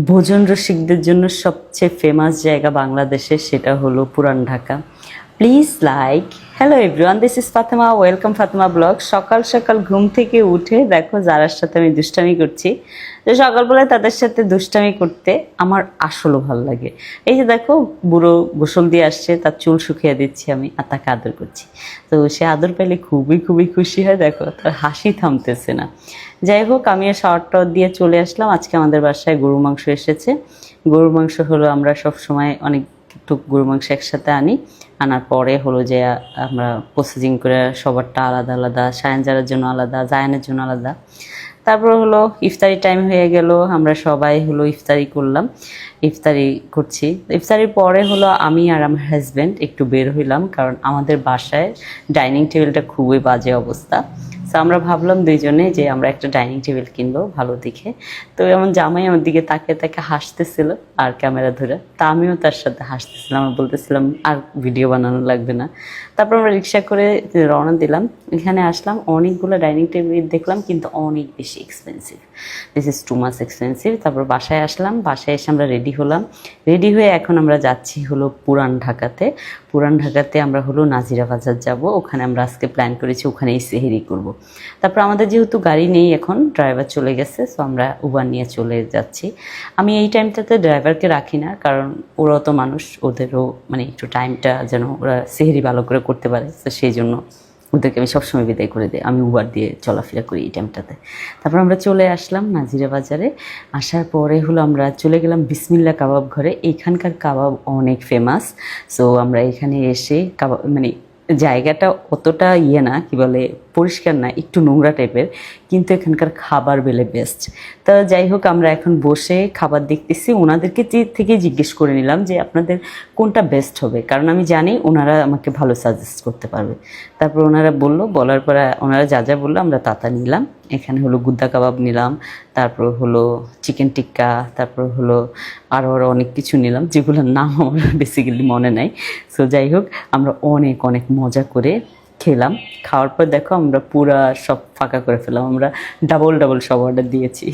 ভোজন রসিকদের জন্য সবচেয়ে ফেমাস জায়গা বাংলাদেশে, সেটা হলো পুরান Dhaka. Please like. Hello everyone, this is Fatema, welcome Fatema blog. সকাল সকাল ঘুম থেকে উঠে দেখো যারার সাথে আমি দুষ্টামি করছি। তো সকালবেলায় তাদের সাথে দুষ্টামি করতে আমার আসলেও ভালো লাগে। এই যে দেখো, বুড়ো গোসল দিয়ে আসছে, তার চুল শুকিয়ে দিচ্ছি আমি আর তাকে আদর করছি। তো সে আদর পেলে খুবই খুবই খুশি হয়, দেখো তার হাসি থামতেছে না। যাই হোক, আমি শাওয়ার টাওয়ার দিয়ে চলে আসলাম। আজকে আমাদের বাসায় গরুর মাংস এসেছে। গরুর মাংস হলো, আমরা সব সময় অনেক গরুর মাংস একসাথে আনার পরে হলো যে আমরা প্রসেসিং করে সবারটা আলাদা আলাদা, সায়ানজারের জন্য আলাদা, জায়ানের জন্য আলাদা। তারপর হলো ইফতারি টাইম হয়ে গেল, আমরা সবাই হলো ইফতারি করলাম, ইফতারি করছি। ইফতারির পরে হলো আমি আর আমার হাজব্যান্ড একটু বের হইলাম, কারণ আমাদের বাসায় ডাইনিং টেবিলটা খুবই বাজে অবস্থা। তো আমরা ভাবলাম দুইজনে যে আমরা একটা ডাইনিং টেবিল কিনবো ভালো দেখে। তো এমন জামাই আমার দিকে তাকে তাকে হাসতেছিল আর ক্যামেরা ধরে, তা আমিও তার সাথে হাসতেছিলাম আর বলতেছিলাম আর ভিডিও বানানো লাগবে না। তারপর আমরা রিক্সা করে রওনা দিলাম। এখানে আসলাম, অনেকগুলো ডাইনিং টেবিল দেখলাম, কিন্তু অনেক বেশি expensive. This is too much expensive. তারপর বাসায় আসলাম, বাসায় এসে আমরা রেডি হলাম। রেডি হয়ে এখন আমরা যাচ্ছি হলো পুরান ঢাকাতে। পুরান ঢাকাতে আমরা হলো নাজিরা বাজার যাব, ওখানে আমরা আজকে প্ল্যান করেছি ওখানেই সেহেরি করব। তারপর আমাদের যেহেতু গাড়ি নেই, এখন ড্রাইভার চলে গেছে, সো আমরা উবার নিয়ে চলে যাচ্ছি। আমি এই টাইমটাতে ড্রাইভারকে রাখি না, কারণ ওরাও তো মানুষ, ওদেরও মানে একটু টাইমটা যেন ওরা সেহেরি ভালো করে করতে পারে, তো সেই জন্য ওদেরকে আমি সবসময় বিদায় করে দিই। আমি উবার দিয়ে চলাফেরা করি এই টাইমটাতে। তারপর আমরা চলে আসলাম নাজিরা বাজারে। আসার পরে হলো আমরা চলে গেলাম বিসমিল্লা কাবাব ঘরে। এইখানকার কাবাব অনেক ফেমাস। সো আমরা এখানে এসে কাবাব মানে জায়গাটা অতটা না, কি বলে, পরিষ্কার না, একটু নোংরা টাইপের, কিন্তু এখানকার খাবার বেলে বেস্ট। তা যাই হোক, আমরা এখন বসে খাবার দেখতেছি। ওনাদেরকে থেকে জিজ্ঞেস করে নিলাম যে আপনাদের কোনটা বেস্ট হবে, কারণ আমি জানি ওনারা আমাকে ভালো সাজেস্ট করতে পারবে। তারপর ওনারা বলার পরে ওনারা যা যা বললো আমরা তা নিলাম। এখানে হলো গুদ্দা কাবাব নিলাম, তারপর হলো চিকেন টিক্কা, তারপর হলো আরও অনেক কিছু নিলাম, যেগুলোর নাম আমার বেসিক্যালি মনে নাই। সো যাই হোক, আমরা অনেক অনেক মজা করে খেলাম। খাওয়ার পর দেখো আমরা পুরা সব ফাঁকা করে ফেলাম। আমরা ডাবল সব অর্ডার দিয়েছি।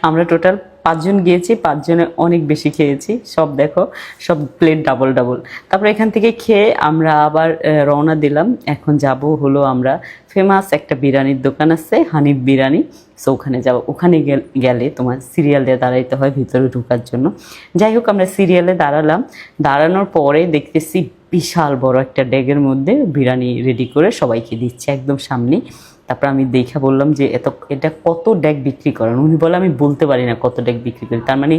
আমরা টোটাল 5 জন গিয়েছি, 5 জনে অনেক বেশি খেয়েছি। সব দেখো, সব প্লেট ডাবল। তারপর এখান থেকে খেয়ে আমরা আবার রওনা দিলাম। এখন যাব হলো আমরা ফেমাস একটা বিরিয়ানির দোকান আছে, হানিফ বিরিয়ানি। সো ওখানে যাবো। ওখানে গেলে তোমার সিরিয়াল দিয়ে দাঁড়াইতে হয় ভিতরে ঢোকার জন্য। যাই হোক, আমরা সিরিয়ালে দাঁড়ালাম। দাঁড়ানোর পরে দেখতেছি বিশাল বড় একটা ড্যাগের মধ্যে বিরিয়ানি রেডি করে সবাইকে দিচ্ছে একদম সামনে। তারপর আমি দেখে বললাম যে এটা কত ড্যাগ বিক্রি করেন। উনি বলে আমি বলতে পারি না কত ড্যাগ বিক্রি করেন। তার মানে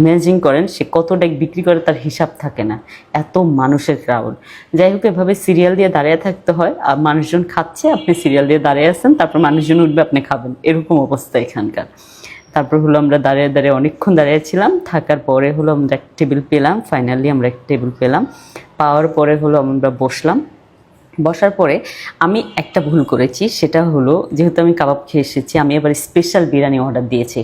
ইমাজিন করেন সে কত ড্যাগ বিক্রি করে, তার হিসাব থাকে না, এত মানুষের ক্রাউড। যাই হোক, এভাবে সিরিয়াল দিয়ে দাঁড়িয়ে থাকতে হয়। আর মানুষজন খাচ্ছে, আপনি সিরিয়াল দিয়ে দাঁড়িয়ে আছেন, তারপর মানুষজন উঠবে, আপনি খাবেন, এরকম অবস্থা এখানকার। তারপর হলো আমরা দাঁড়িয়ে অনেকক্ষণ দাঁড়িয়েছিলাম। থাকার পরে হলো আমরা একটা টেবিল পেলাম। ফাইনালি আমরা একটা টেবিল পেলাম। পাওয়ার পরে হলো আমরা বসলাম। বসার পরে আমি একটা ভুল করেছি, সেটা হলো যেহেতু আমি কাবাব খেয়ে এসেছি, আমি এবার স্পেশাল বিরিয়ানি অর্ডার দিয়েছি।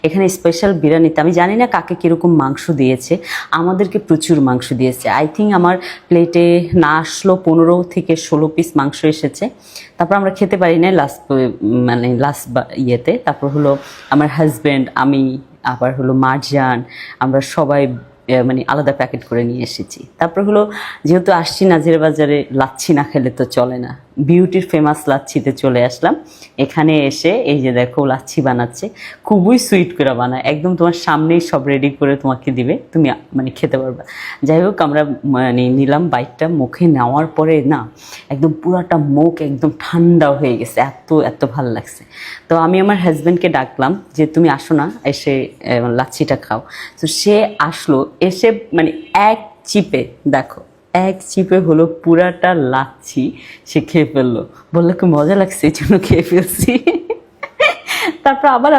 এখানে স্পেশাল বিরিয়ানিতে আমি জানি না কাকে কীরকম মাংস দিয়েছে, আমাদেরকে প্রচুর মাংস দিয়েছে। আই থিঙ্ক আমার প্লেটে না আসলো 15 থেকে 16 পিস মাংস এসেছে। তারপর আমরা খেতে পারি না লাস্ট ইয়েতে। তারপর হলো আমার হাজব্যান্ড, আমি, আবার হলো মারজান, আমরা সবাই আলাদা প্যাকেট করে নিয়ে এসেছি। তারপর হলো যেহেতু আসছি নাজিরা বাজারে, লাচ্ছি না খেলে তো চলে না। বিউটির ফেমাস লাচ্ছিতে চলে আসলাম। এখানে এসে এই যে দেখো লাচ্ছি বানাচ্ছে, খুবই সুইট করে বানায়, একদম তোমার সামনেই সব রেডি করে তোমাকে দিবে, তুমি খেতে পারবে। যাই হোক, আমরা নিলাম বাইকটা। মুখে নেওয়ার পরে না একদম পুরাটা মুখ একদম ঠান্ডা হয়ে গেছে, এত ভালো লাগছে। তো আমি আমার হাজব্যান্ডকে ডাকলাম যে তুমি আসো না, এসে লাচ্ছিটা খাও। তো সে আসলো, এসে এক চিপে হলো পুরাটা লাচ্ছি সে খেয়ে ফেললো। বললো কি মজা লাগছে, এই জন্য খেয়ে ফেলছি। তারপর আবার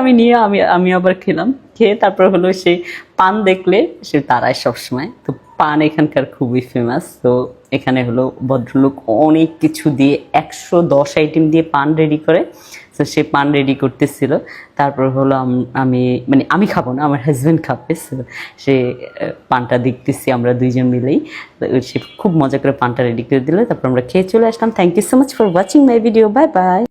আমি আবার খেলাম। খেয়ে তারপর হলো সে পান দেখলে সে দাঁড়ায় সবসময়। তো পান এখানকার খুবই ফেমাস। তো এখানে হলো ভদ্রলোক অনেক কিছু দিয়ে 110 আইটেম দিয়ে পান রেডি করে। তো সে পান রেডি করতেছিল। তারপর হলো আমি খাবো না, আমার হাজব্যান্ড খাবে। সে পানটা দেখতেছি আমরা দুইজন মিলেই। সে খুব মজা করে পানটা রেডি করে দিল। তারপর আমরা খেয়ে চলে আসলাম। Thank you so much for watching my video. Bye by.